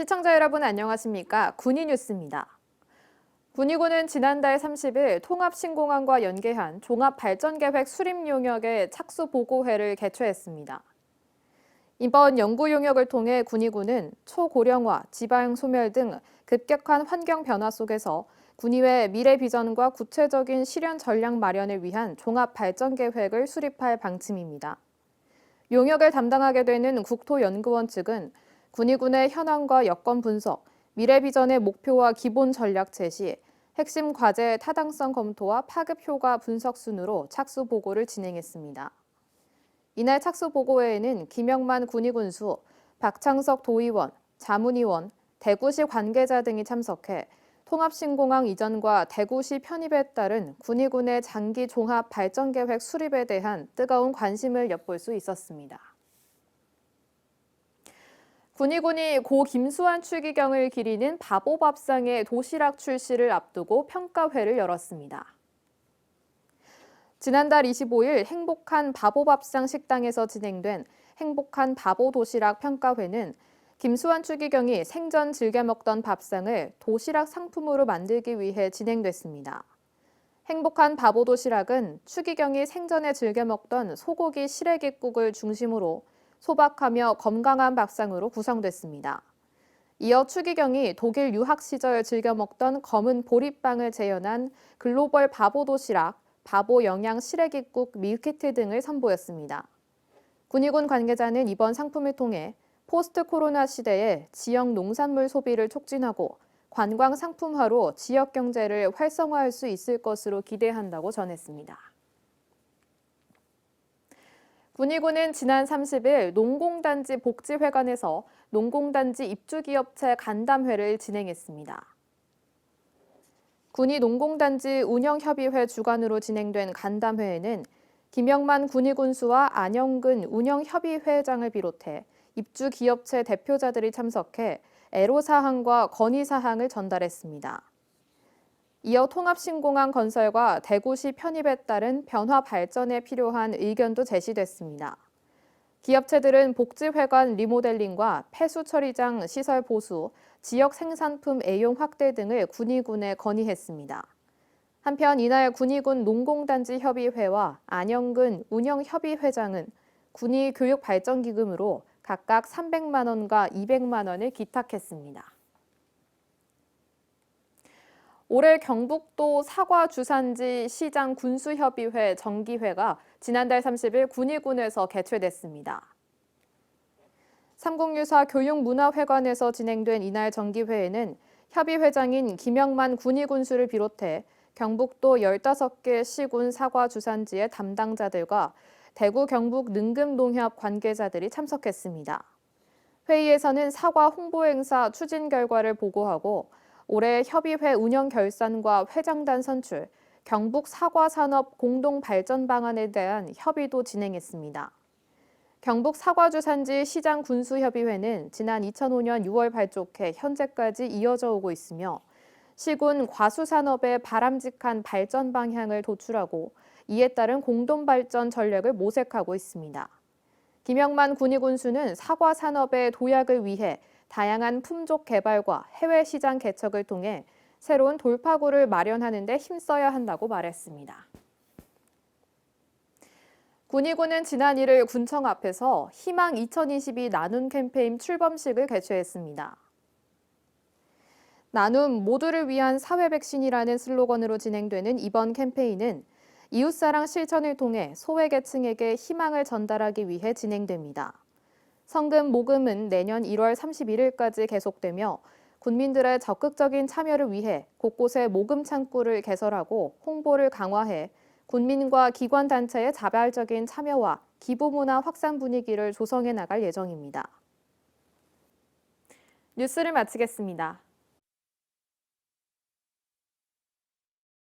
시청자 여러분 안녕하십니까? 군의뉴스입니다. 군의군은 지난달 30일 통합신공항과 연계한 종합발전계획 수립 용역의 착수보고회를 개최했습니다. 이번 연구 용역을 통해 군의군은 초고령화, 지방 소멸 등 급격한 환경 변화 속에서 군의회 미래 비전과 구체적인 실현 전략 마련을 위한 종합발전계획을 수립할 방침입니다. 용역을 담당하게 되는 국토연구원 측은 군의군의 현황과 여건 분석, 미래 비전의 목표와 기본 전략 제시, 핵심 과제 타당성 검토와 파급 효과 분석 순으로 착수 보고를 진행했습니다. 이날 착수 보고회에는 김영만 군의군수, 박창석 도의원, 자문위원, 대구시 관계자 등이 참석해 통합신공항 이전과 대구시 편입에 따른 군의군의 장기 종합 발전 계획 수립에 대한 뜨거운 관심을 엿볼 수 있었습니다. 군의군이 고 김수환 추기경을 기리는 바보밥상의 도시락 출시를 앞두고 평가회를 열었습니다. 지난달 25일 행복한 바보밥상 식당에서 진행된 행복한 바보도시락 평가회는 김수환 추기경이 생전 즐겨 먹던 밥상을 도시락 상품으로 만들기 위해 진행됐습니다. 행복한 바보도시락은 추기경이 생전에 즐겨 먹던 소고기 시래기국을 중심으로 소박하며 건강한 밥상으로 구성됐습니다. 이어 추기경이 독일 유학 시절 즐겨 먹던 검은 보리빵을 재현한 글로벌 바보도시락, 바보 영양 시래기국 밀키트 등을 선보였습니다. 군의군 관계자는 이번 상품을 통해 포스트 코로나 시대에 지역 농산물 소비를 촉진하고 관광 상품화로 지역 경제를 활성화할 수 있을 것으로 기대한다고 전했습니다. 군의군은 지난 30일 농공단지 복지회관에서 농공단지 입주기업체 간담회를 진행했습니다. 군의 농공단지 운영협의회 주관으로 진행된 간담회에는 김영만 군의군수와 안영근 운영협의회장을 비롯해 입주기업체 대표자들이 참석해 애로사항과 건의사항을 전달했습니다. 이어 통합신공항 건설과 대구시 편입에 따른 변화 발전에 필요한 의견도 제시됐습니다. 기업체들은 복지회관 리모델링과 폐수처리장 시설 보수, 지역 생산품 애용 확대 등을 군의군에 건의했습니다. 한편 이날 군의군 농공단지 협의회와 안영근 운영협의회장은 군의 교육발전기금으로 각각 300만 원과 200만 원을 기탁했습니다. 올해 경북도 사과주산지 시장 군수협의회 정기회가 지난달 30일 군의군에서 개최됐습니다. 삼국유사 교육문화회관에서 진행된 이날 정기회에는 협의회장인 김영만 군의군수를 비롯해 경북도 15개 시군 사과주산지의 담당자들과 대구 경북 능금농협 관계자들이 참석했습니다. 회의에서는 사과 홍보행사 추진 결과를 보고하고 올해 협의회 운영 결산과 회장단 선출, 경북 사과산업 공동발전 방안에 대한 협의도 진행했습니다. 경북 사과주산지 시장 군수협의회는 지난 2005년 6월 발족해 현재까지 이어져 오고 있으며 시군 과수산업의 바람직한 발전 방향을 도출하고 이에 따른 공동발전 전략을 모색하고 있습니다. 김영만 군의군수는 사과산업의 도약을 위해 다양한 품종 개발과 해외 시장 개척을 통해 새로운 돌파구를 마련하는 데 힘써야 한다고 말했습니다. 군의군은 지난 1일 군청 앞에서 희망 2022 나눔 캠페인 출범식을 개최했습니다. 나눔 모두를 위한 사회 백신이라는 슬로건으로 진행되는 이번 캠페인은 이웃사랑 실천을 통해 소외계층에게 희망을 전달하기 위해 진행됩니다. 성금 모금은 내년 1월 31일까지 계속되며 군민들의 적극적인 참여를 위해 곳곳에 모금 창구를 개설하고 홍보를 강화해 군민과 기관단체의 자발적인 참여와 기부 문화 확산 분위기를 조성해 나갈 예정입니다. 뉴스를 마치겠습니다.